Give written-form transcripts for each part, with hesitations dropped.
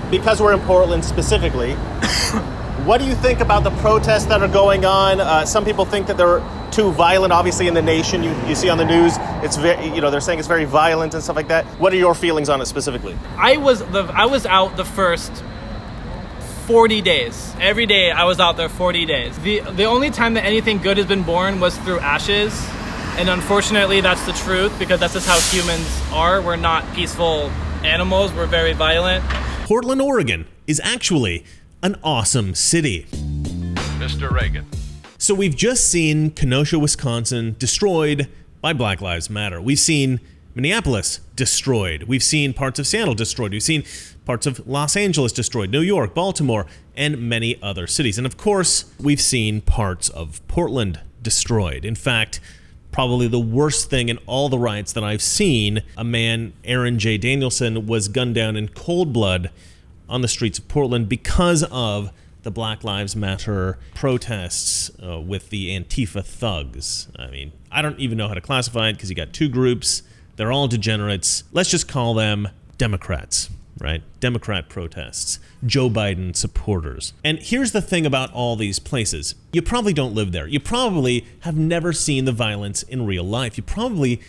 because we're in Portland specifically, what do you think about the protests that are going on? Some people think that they're too violent. Obviously, in the nation, you see on the news, it's very, they're saying it's very violent and stuff like that. What are your feelings on it specifically? I was out the first 40 days. Every day I was out there 40 days. The only time that anything good has been born was through ashes. And unfortunately, that's the truth, because that's just how humans are. We're not peaceful animals. We're very violent. Portland, Oregon is actually an awesome city. Mr. Reagan. So we've just seen Kenosha, Wisconsin destroyed by Black Lives Matter. We've seen Minneapolis destroyed. We've seen parts of Seattle destroyed. We've seen parts of Los Angeles destroyed, New York, Baltimore, and many other cities. And of course, we've seen parts of Portland destroyed. In fact, probably the worst thing in all the riots that I've seen, a man, Aaron J. Danielson, was gunned down in cold blood on the streets of Portland because of the Black Lives Matter protests with the Antifa thugs. I mean, I don't even know how to classify it because you got two groups. They're all degenerates. Let's just call them Democrats, right? Democrat protests, Joe Biden supporters. And here's the thing about all these places. You probably don't live there. You probably have never seen the violence in real life. You probably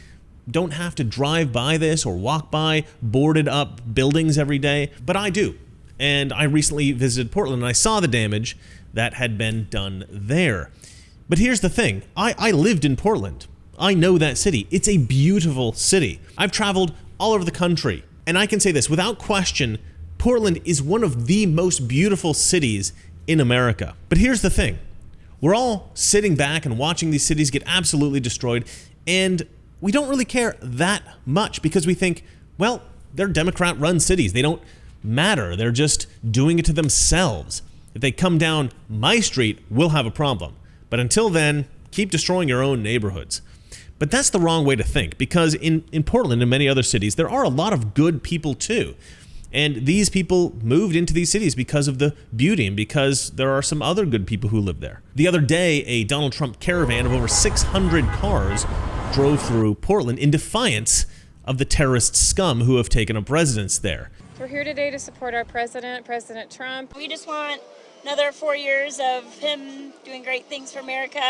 don't have to drive by this or walk by boarded up buildings every day, but I do. And I recently visited Portland and I saw the damage that had been done there. But here's the thing. I lived in Portland. I know that city. It's a beautiful city. I've traveled all over the country. And I can say this without question, Portland is one of the most beautiful cities in America. But here's the thing. We're all sitting back and watching these cities get absolutely destroyed. And we don't really care that much because we think, well, they're Democrat-run cities. They don't matter. They're just doing it to themselves. If they come down my street, we'll have a problem. But until then, keep destroying your own neighborhoods. But that's the wrong way to think, because in Portland and many other cities, there are a lot of good people too. And these people moved into these cities because of the beauty and because there are some other good people who live there. The other day, a Donald Trump caravan of over 600 cars drove through Portland in defiance of the terrorist scum who have taken up residence there. We're here today to support our president, President Trump. We just want another 4 years of him doing great things for America.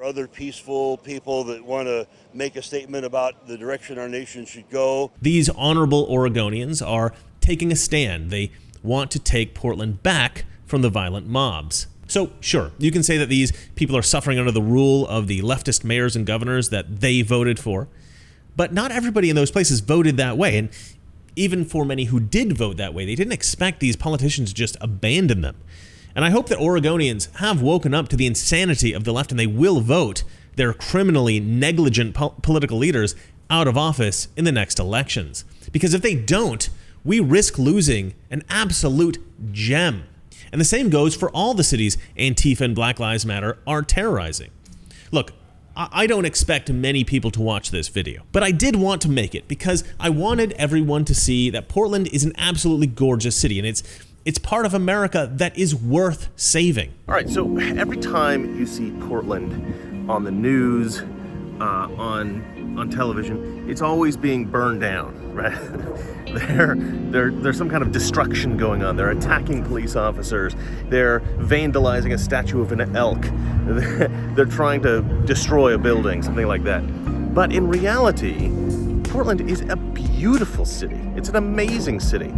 Other peaceful people that want to make a statement about the direction our nation should go. These honorable Oregonians are taking a stand. They want to take Portland back from the violent mobs. So, sure, you can say that these people are suffering under the rule of the leftist mayors and governors that they voted for. But not everybody in those places voted that way. And even for many who did vote that way, they didn't expect these politicians to just abandon them. And I hope that Oregonians have woken up to the insanity of the left and they will vote their criminally negligent political leaders out of office in the next elections. Because if they don't, we risk losing an absolute gem. And the same goes for all the cities Antifa and Black Lives Matter are terrorizing. Look, I don't expect many people to watch this video, but I did want to make it because I wanted everyone to see that Portland is an absolutely gorgeous city, and it's part of America that is worth saving. All right, so every time you see Portland on the news, on television, it's always being burned down, right? There's some kind of destruction going on. They're attacking police officers. They're vandalizing a statue of an elk. They're trying to destroy a building, something like that. But in reality, Portland is a beautiful city. It's an amazing city.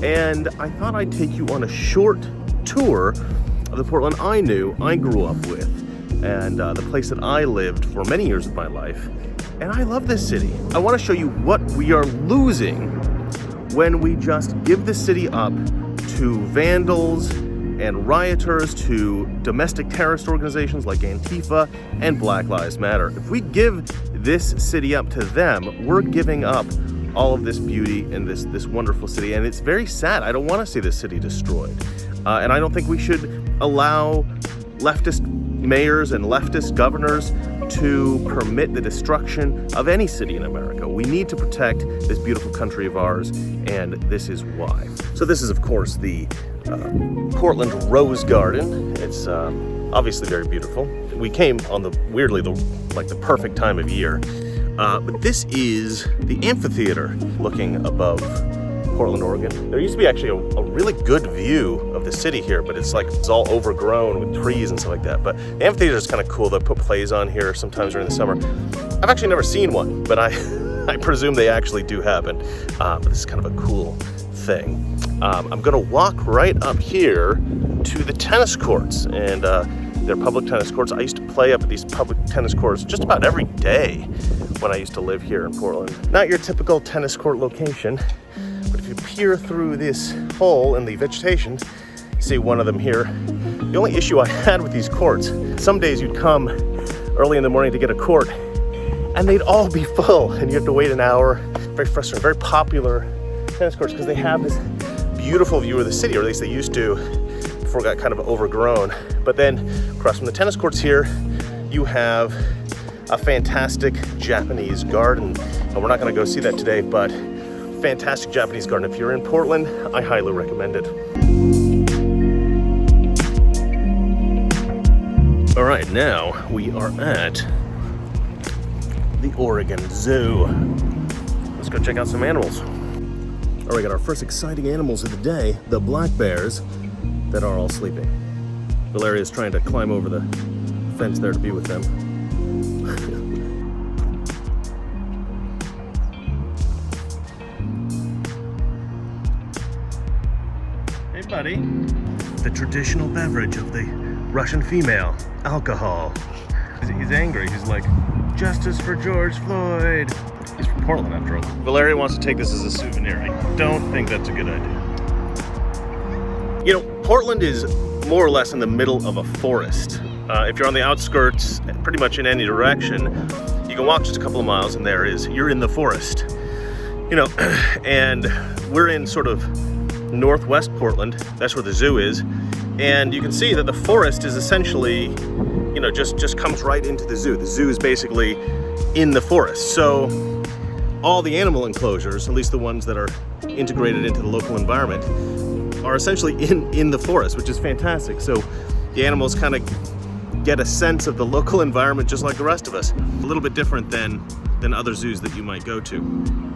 And I thought I'd take you on a short tour of the Portland I knew, I grew up with, and the place that I lived for many years of my life. And I love this city. I want to show you what we are losing when we just give the city up to vandals and rioters, to domestic terrorist organizations like Antifa and Black Lives Matter. If we give this city up to them, we're giving up all of this beauty in this wonderful city. And it's very sad. I don't want to see this city destroyed. And I don't think we should allow leftist mayors and leftist governors to permit the destruction of any city in America. We need to protect this beautiful country of ours, and this is why. So this is, of course, the Portland Rose Garden. It's obviously very beautiful. We came on the perfect time of year. But this is the amphitheater looking above Portland, Oregon. There used to be actually a really good view of the city here, but it's all overgrown with trees and stuff like that. But the amphitheater is kind of cool. They put plays on here sometimes during the summer. I've actually never seen one, but I presume they actually do happen. But this is kind of a cool thing. I'm gonna walk right up here to the tennis courts, and they're public tennis courts. I used to play up at these public tennis courts just about every day when I used to live here in Portland. Not your typical tennis court location, but if you peer through this hole in the vegetation, you see one of them here. The only issue I had with these courts, some days you'd come early in the morning to get a court, and they'd all be full, and you have to wait an hour. Very frustrating, very popular tennis courts because they have this beautiful view of the city, or at least they used to before it got kind of overgrown. But then across from the tennis courts here, you have a fantastic Japanese garden. And we're not gonna go see that today, but fantastic Japanese garden. If you're in Portland, I highly recommend it. All right, now we are at the Oregon Zoo. Let's go check out some animals. All right, we got our first exciting animals of the day, the black bears that are all sleeping. Valeria's trying to climb over the fence there to be with them. Hey, buddy. The traditional beverage of the Russian female, alcohol. He's angry. He's like, justice for George Floyd. He's from Portland, after all. Valeria wants to take this as a souvenir. I don't think that's a good idea. You know, Portland is more or less in the middle of a forest. If you're on the outskirts, pretty much in any direction, you can walk just a couple of miles and you're in the forest. You know, and we're in sort of northwest Portland. That's where the zoo is. And you can see that the forest is essentially, you know, just comes right into the zoo. The zoo is basically in the forest. So all the animal enclosures, at least the ones that are integrated into the local environment, are essentially in the forest, which is fantastic. So the animals kind of get a sense of the local environment just like the rest of us. A little bit different than other zoos that you might go to.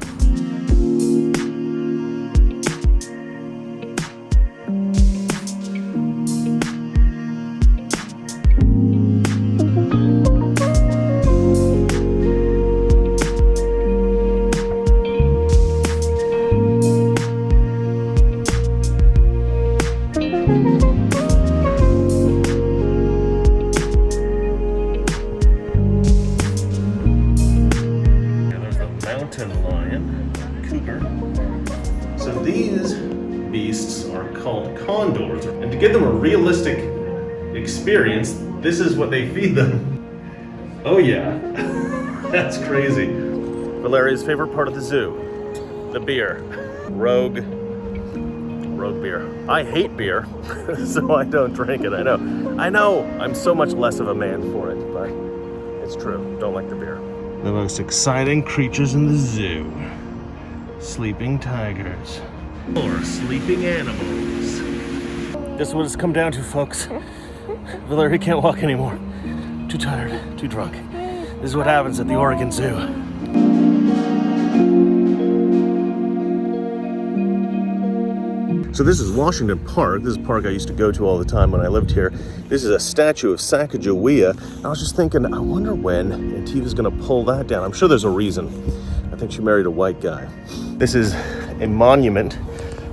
Condors, and to give them a realistic experience, this is what they feed them. Oh yeah, that's crazy. Valeria's favorite part of the zoo, the beer. Rogue beer. I hate beer, so I don't drink it, I know, I'm so much less of a man for it, but it's true, don't like the beer. The most exciting creatures in the zoo. Sleeping tigers. Or sleeping animals. This is what it's come down to, folks. Valeria can't walk anymore. Too tired, too drunk. This is what happens at the Oregon Zoo. So this is Washington Park. This is a park I used to go to all the time when I lived here. This is a statue of Sacagawea. I was just thinking, I wonder when Antifa's gonna pull that down. I'm sure there's a reason. I think she married a white guy. This is a monument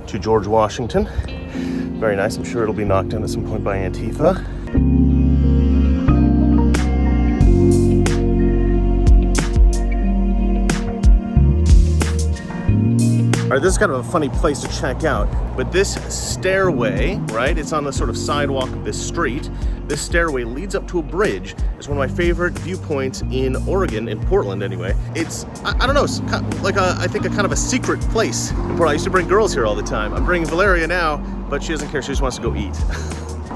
to George Washington. Very nice. I'm sure it'll be knocked down at some point by Antifa. All right, this is kind of a funny place to check out, but this stairway, right, it's on the sort of sidewalk of this street. This stairway leads up to a bridge. It's one of my favorite viewpoints in Oregon, in Portland anyway. It's, I don't know, it's kind of like I think a kind of a secret place in Portland. I used to bring girls here all the time. I'm bringing Valeria now, but she doesn't care, she just wants to go eat.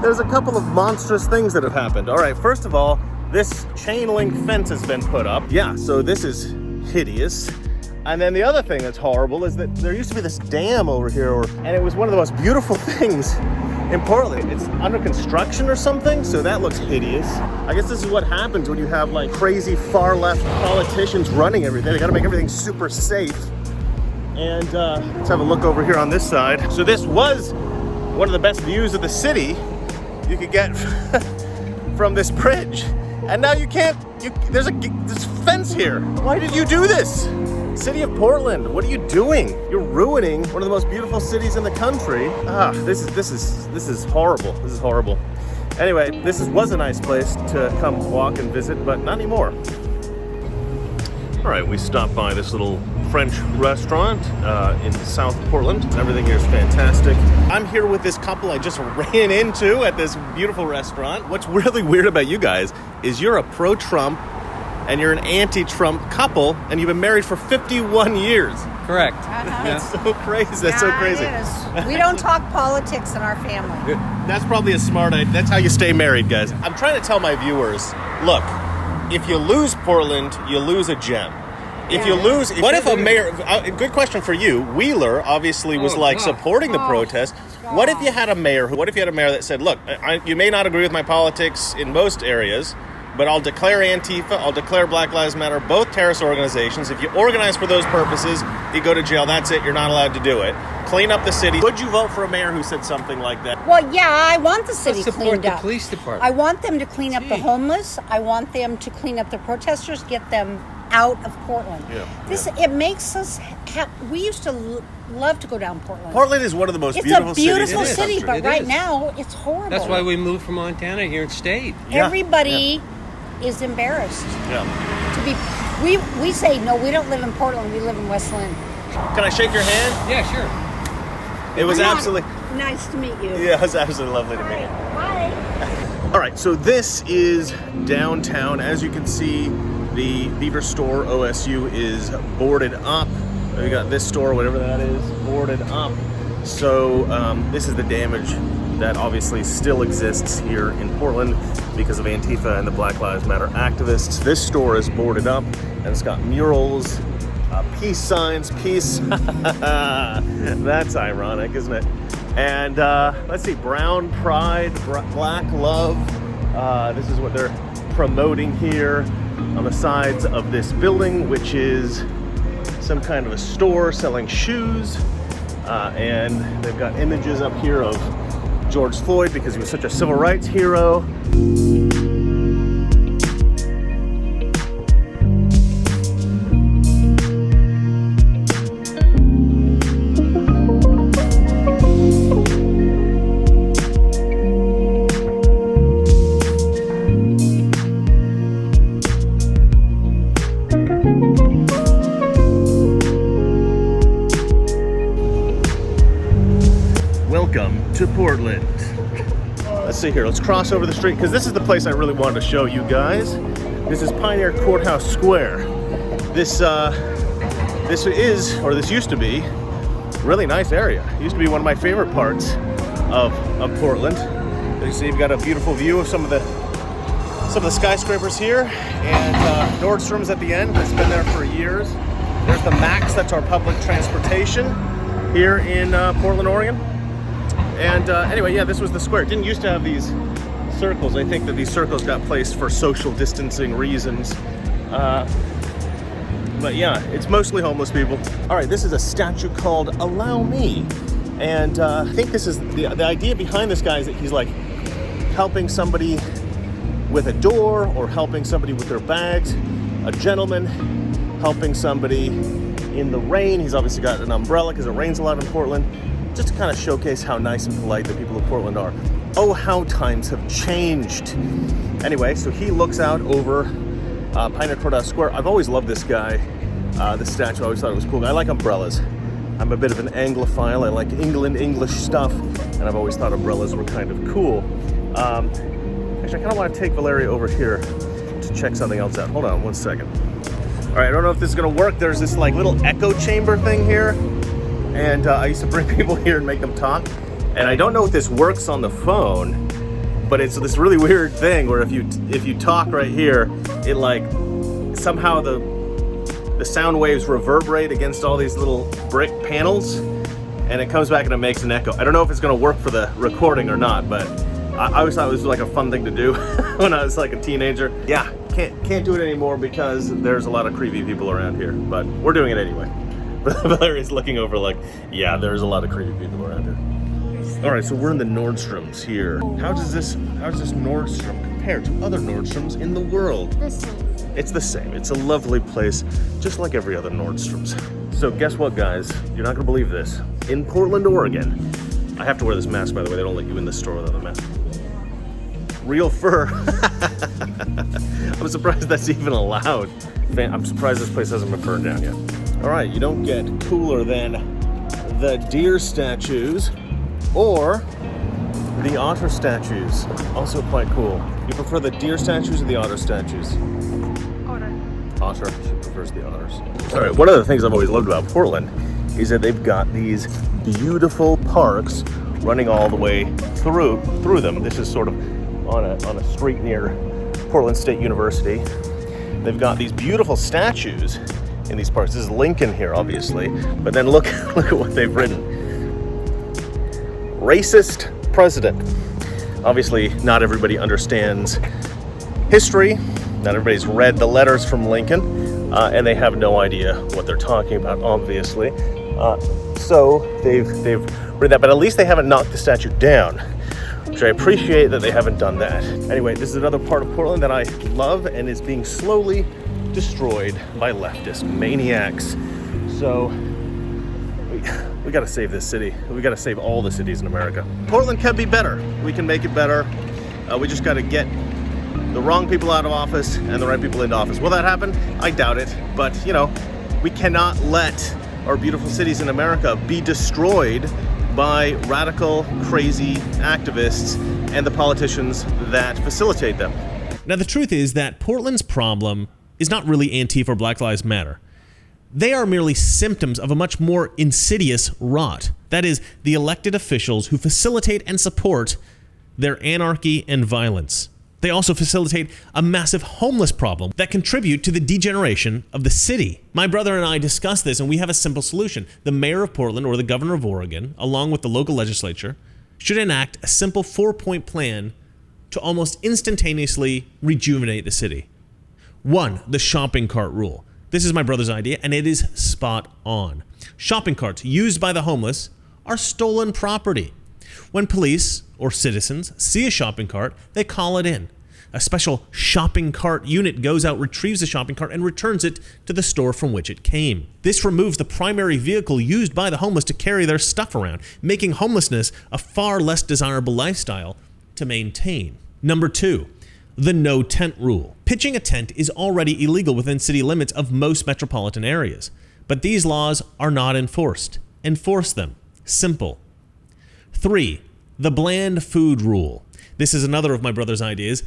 There's a couple of monstrous things that have happened. All right, first of all, this chain link fence has been put up. Yeah, so this is hideous. And then the other thing that's horrible is that there used to be this dam over here, and it was one of the most beautiful things in Portland. It's under construction or something, so that looks hideous. I guess this is what happens when you have like crazy far left politicians running everything. They gotta make everything super safe. And let's have a look over here on this side. So this was one of the best views of the city you could get from this bridge. And now you can't, there's a fence here. Why did you do this? City of Portland, what are you doing? You're ruining one of the most beautiful cities in the country. This is horrible. This is horrible. Anyway, this was a nice place to come walk and visit, but not anymore. All right, we stopped by this little French restaurant in South Portland. Everything here is fantastic. I'm here with this couple I just ran into at this beautiful restaurant. What's really weird about you guys is you're a pro-Trump and you're an anti-Trump couple, and you've been married for 51 years. Correct. That's so crazy. That's so crazy. It is. We don't talk politics in our family. That's probably a smart idea. That's how you stay married, guys. I'm trying to tell my viewers, look, if you lose Portland, you lose a gem. If you lose, what if a mayor, good question for you, Wheeler obviously was supporting the protest. What if you had a mayor that said, look, you may not agree with my politics in most areas, but I'll declare Antifa, I'll declare Black Lives Matter, both terrorist organizations. If you organize for those purposes, you go to jail, that's it, you're not allowed to do it. Clean up the city. Would you vote for a mayor who said something like that? Well, yeah, I want the city Support cleaned the up. police department. I want them to clean up the homeless. I want them to clean up the protesters, get them out of Portland. It makes us we used to love to go down Portland. Portland is one of the most beautiful cities. It's a beautiful city, but right is. now it's horrible. That's why we moved from Montana here and stayed. Everybody is embarrassed. To be, we say no, we don't live in Portland. We live in West Lynn. Can I shake your hand? Yeah, sure. It was absolutely nice to meet you. Yeah, it was absolutely lovely to meet you. Bye. All right, so this is downtown. As you can see, the Beaver Store OSU is boarded up. We got this store, whatever that is, boarded up. So this is the damage that obviously still exists here in Portland because of Antifa and the Black Lives Matter activists. This store is boarded up and it's got murals, peace signs, peace. That's ironic, isn't it? And let's see, brown pride, black love. This is what they're promoting here on the sides of this building, which is some kind of a store selling shoes. And they've got images up here of George Floyd because he was such a civil rights hero. Welcome to Portland. Let's see here, let's cross over the street because this is the place I really wanted to show you guys. This is Pioneer Courthouse Square. This used to be a really nice area. It used to be one of my favorite parts of Portland. As you see, you've got a beautiful view of some of the skyscrapers here, and Nordstrom's at the end. It's been there for years. There's the Max, that's our public transportation here in Portland, Oregon. And anyway, yeah, this was the square. It didn't used to have these circles. I think that these circles got placed for social distancing reasons. But yeah, it's mostly homeless people. All right, this is a statue called Allow Me. And I think this is the idea behind this guy is that he's like helping somebody with a door or helping somebody with their bags, a gentleman helping somebody in the rain. He's obviously got an umbrella because it rains a lot in Portland. Just to kind of showcase how nice and polite the people of Portland are. Oh, how times have changed. Anyway, so he looks out over Pioneer Courthouse Square. I've always loved this guy, this statue. I always thought it was cool. I like umbrellas. I'm a bit of an Anglophile. I like English stuff, and I've always thought umbrellas were kind of cool. Actually, I kind of want to take Valeria over here to check something else out. Hold on one second. All right, I don't know if this is going to work. There's this like little echo chamber thing here. And I used to bring people here and make them talk. And I don't know if this works on the phone, but it's this really weird thing where if you talk right here, it like somehow the sound waves reverberate against all these little brick panels, and it comes back and it makes an echo. I don't know if it's going to work for the recording or not, but I always thought it was like a fun thing to do when I was like a teenager. Yeah, can't do it anymore because there's a lot of creepy people around here, but we're doing it anyway. Valerie's looking over like, yeah, there's a lot of creepy people around here. All right, so we're in the Nordstroms here. How does this Nordstrom compare to other Nordstroms in the world? The same. It's the same. It's a lovely place, just like every other Nordstrom's. So guess what, guys? You're not gonna believe this. In Portland, Oregon, I have to wear this mask, by the way. They don't let you in the store without a mask. Real fur. I'm surprised that's even allowed. I'm surprised this place hasn't been burned down yet. All right, you don't get cooler than the deer statues or the otter statues. Also quite cool. You prefer the deer statues or the otter statues? Otter. She prefers the otters. All right, one of the things I've always loved about Portland is that they've got these beautiful parks running all the way through them. This is sort of on a street near Portland State University. They've got these beautiful statues in these parks. This is Lincoln here, obviously, but then look at what they've written. Racist president. Obviously, not everybody understands history. Not everybody's read the letters from Lincoln, and they have no idea what they're talking about, obviously. So they've written that, but at least they haven't knocked the statue down, which I appreciate that they haven't done that. Anyway, this is another part of Portland that I love and is being slowly destroyed by leftist maniacs. So we got to save this city. We got to save all the cities in America. Portland can be better. We can make it better. We just got to get the wrong people out of office and the right people into office. Will that happen? I doubt it. But, you know, we cannot let our beautiful cities in America be destroyed by radical, crazy activists and the politicians that facilitate them. Now, the truth is that Portland's problem is not really Antifa or Black Lives Matter. They are merely symptoms of a much more insidious rot. That is, the elected officials who facilitate and support their anarchy and violence. They also facilitate a massive homeless problem that contribute to the degeneration of the city. My brother and I discussed this, and we have a simple solution. The mayor of Portland or the governor of Oregon, along with the local legislature, should enact a simple 4-point plan to almost instantaneously rejuvenate the city. 1, the shopping cart rule. This is my brother's idea, and it is spot on. Shopping carts used by the homeless are stolen property. When police or citizens see a shopping cart, they call it in. A special shopping cart unit goes out, retrieves the shopping cart, and returns it to the store from which it came. This removes the primary vehicle used by the homeless to carry their stuff around, making homelessness a far less desirable lifestyle to maintain. Number 2, the no tent rule. Pitching a tent is already illegal within city limits of most metropolitan areas, but these laws are not enforced. Enforce them. Simple. 3, the bland food rule. This is another of my brother's ideas,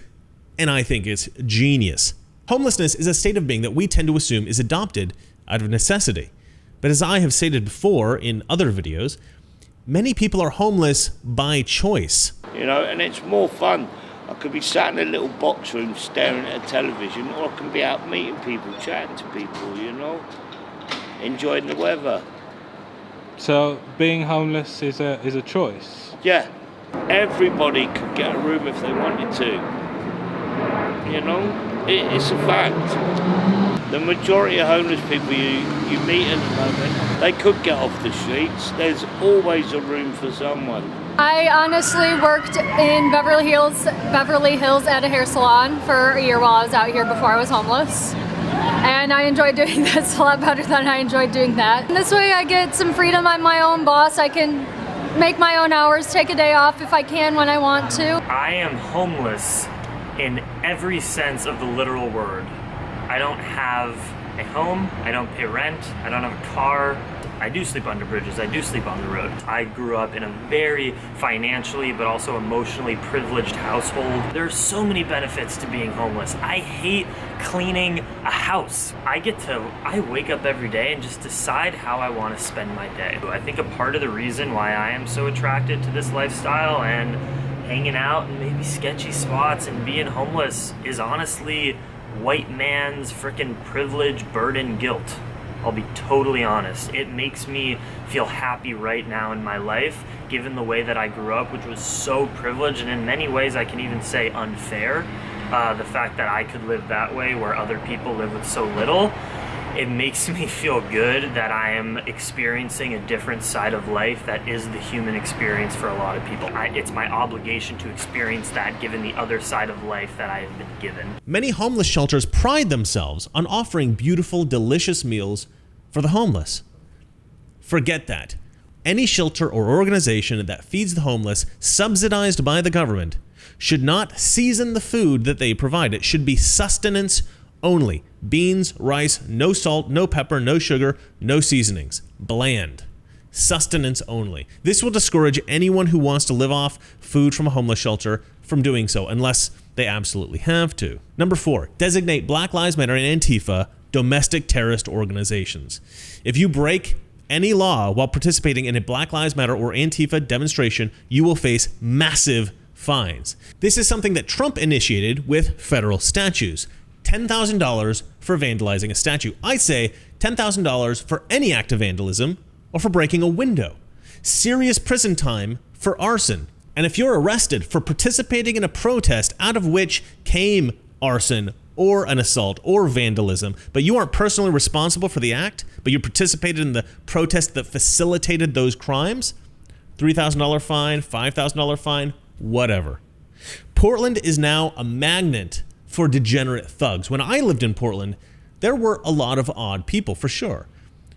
and I think it's genius. Homelessness is a state of being that we tend to assume is adopted out of necessity. But as I have stated before in other videos, many people are homeless by choice. You know, and it's more fun. I could be sat in a little box room staring at a television, or I can be out meeting people, chatting to people, you know, enjoying the weather. So being homeless is a choice? Yeah, everybody could get a room if they wanted to. You know, it's a fact. The majority of homeless people you meet at the moment, they could get off the streets. There's always a room for someone. I honestly worked in Beverly Hills at a hair salon for a year while I was out here before I was homeless. And I enjoyed doing this a lot better than I enjoyed doing that. And this way I get some freedom. I'm my own boss. I can make my own hours, take a day off if I can when I want to. I am homeless in every sense of the literal word. I don't have a home, I don't pay rent, I don't have a car. I do sleep under bridges, I do sleep on the road. I grew up in a very financially but also emotionally privileged household. There's so many benefits to being homeless. I hate cleaning a house. I wake up every day and just decide how I want to spend my day. I think a part of the reason why I am so attracted to this lifestyle and hanging out in maybe sketchy spots and being homeless is honestly white man's frickin' privilege, burden, guilt. I'll be totally honest. It makes me feel happy right now in my life, given the way that I grew up, which was so privileged, and in many ways I can even say unfair. The fact that I could live that way where other people live with so little It makes me feel good that I am experiencing a different side of life that is the human experience for a lot of people. It's my obligation to experience that given the other side of life that I have been given. Many homeless shelters pride themselves on offering beautiful, delicious meals for the homeless. Forget that. Any shelter or organization that feeds the homeless, subsidized by the government, should not season the food that they provide. It should be sustenance only. Beans, rice, no salt, no pepper, no sugar, no seasonings. Bland. Sustenance only. This will discourage anyone who wants to live off food from a homeless shelter from doing so, unless they absolutely have to. Number 4, designate Black Lives Matter and Antifa domestic terrorist organizations. If you break any law while participating in a Black Lives Matter or Antifa demonstration, you will face massive fines. This is something that Trump initiated with federal statues. $10,000 for vandalizing a statue. I say $10,000 for any act of vandalism or for breaking a window. Serious prison time for arson. And if you're arrested for participating in a protest out of which came arson or an assault or vandalism, but you aren't personally responsible for the act, but you participated in the protest that facilitated those crimes, $3,000 fine, $5,000 fine, whatever. Portland is now a magnet for degenerate thugs. When I lived in Portland, there were a lot of odd people for sure,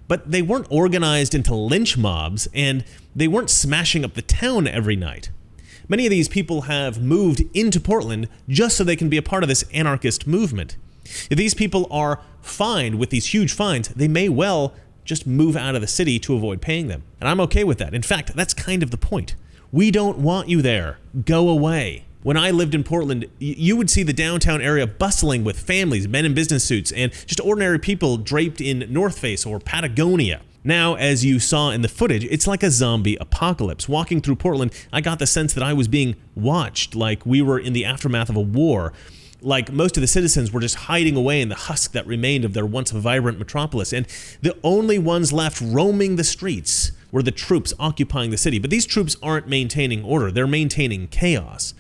but they weren't organized into lynch mobs and they weren't smashing up the town every night. Many of these people have moved into Portland just so they can be a part of this anarchist movement. If these people are fined with these huge fines, they may well just move out of the city to avoid paying them. And I'm okay with that. In fact, that's kind of the point. We don't want you there. Go away. When I lived in Portland, you would see the downtown area bustling with families, men in business suits, and just ordinary people draped in North Face or Patagonia. Now, as you saw in the footage, it's like a zombie apocalypse. Walking through Portland, I got the sense that I was being watched, like we were in the aftermath of a war. Like most of the citizens were just hiding away in the husk that remained of their once vibrant metropolis, and the only ones left roaming the streets were the troops occupying the city. But these troops aren't maintaining order, they're maintaining chaos.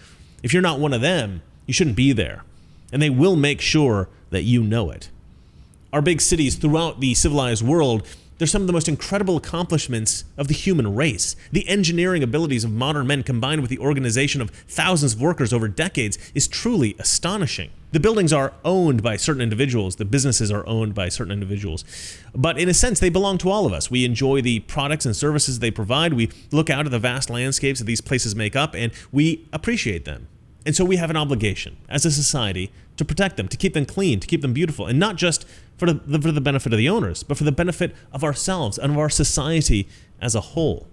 If you're not one of them, you shouldn't be there. And they will make sure that you know it. Our big cities throughout the civilized world, they're some of the most incredible accomplishments of the human race. The engineering abilities of modern men combined with the organization of thousands of workers over decades is truly astonishing. The buildings are owned by certain individuals. The businesses are owned by certain individuals. But in a sense, they belong to all of us. We enjoy the products and services they provide. We look out at the vast landscapes that these places make up, and we appreciate them. And so we have an obligation as a society to protect them, to keep them clean, to keep them beautiful, and not just for the benefit of the owners, but for the benefit of ourselves and of our society as a whole.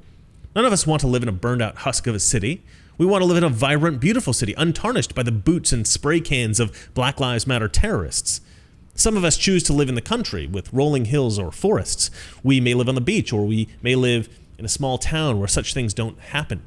None of us want to live in a burned out husk of a city. We want to live in a vibrant, beautiful city, untarnished by the boots and spray cans of Black Lives Matter terrorists. Some of us choose to live in the country with rolling hills or forests. We may live on the beach, or we may live in a small town where such things don't happen.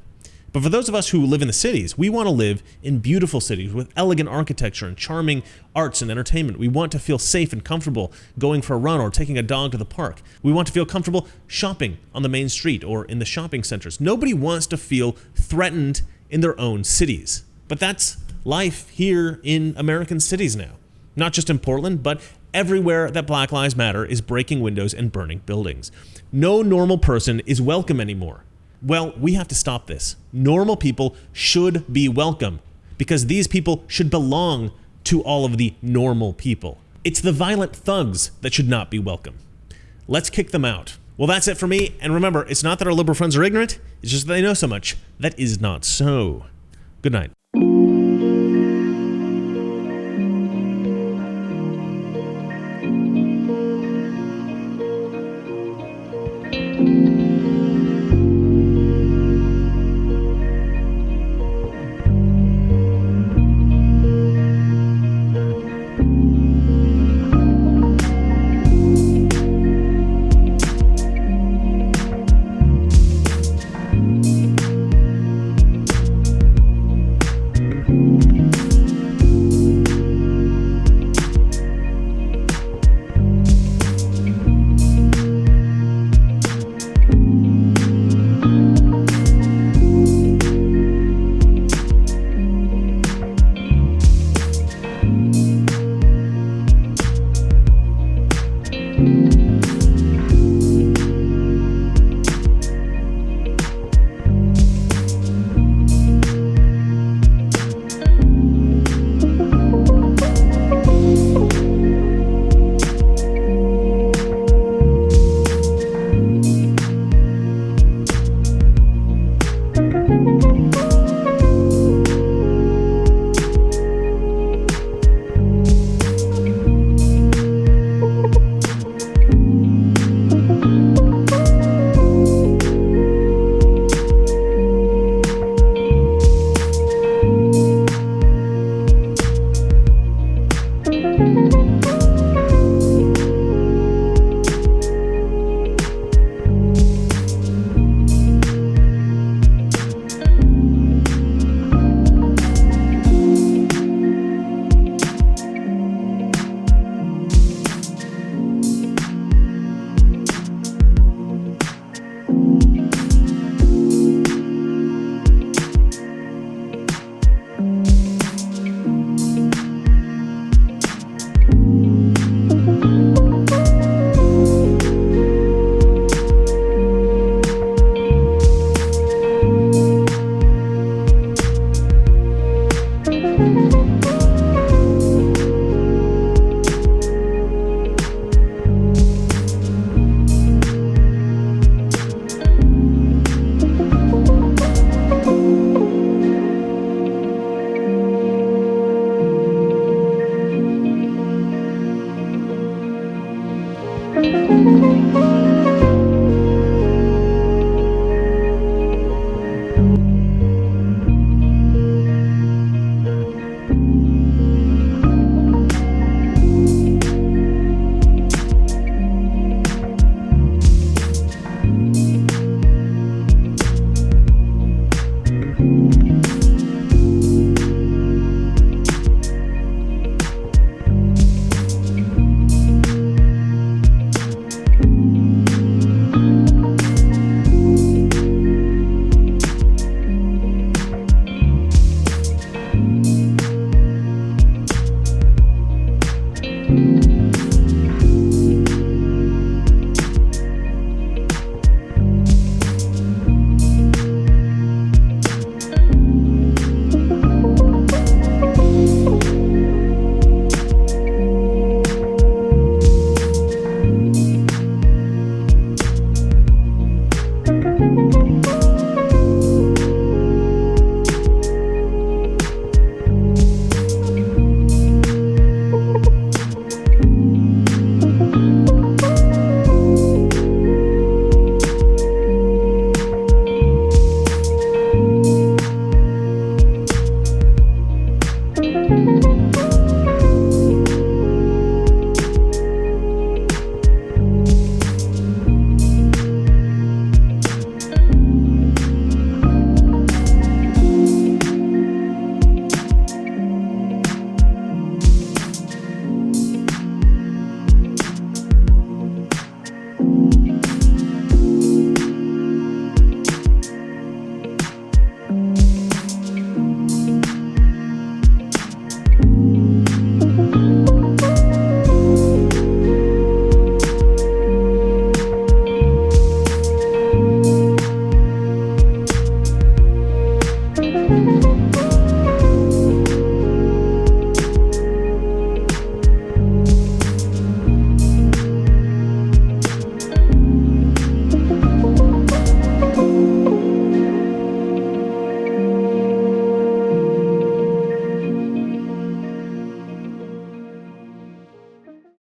But for those of us who live in the cities, we want to live in beautiful cities with elegant architecture and charming arts and entertainment. We want to feel safe and comfortable going for a run or taking a dog to the park. We want to feel comfortable shopping on the main street or in the shopping centers. Nobody wants to feel threatened in their own cities. But that's life here in American cities now. Not just in Portland, but everywhere that Black Lives Matter is breaking windows and burning buildings. No normal person is welcome anymore. Well, we have to stop this. Normal people should be welcome because these people should belong to all of the normal people. It's the violent thugs that should not be welcome. Let's kick them out. Well, that's it for me. And remember, it's not that our liberal friends are ignorant. It's just that they know so much. That is not so. Good night. you.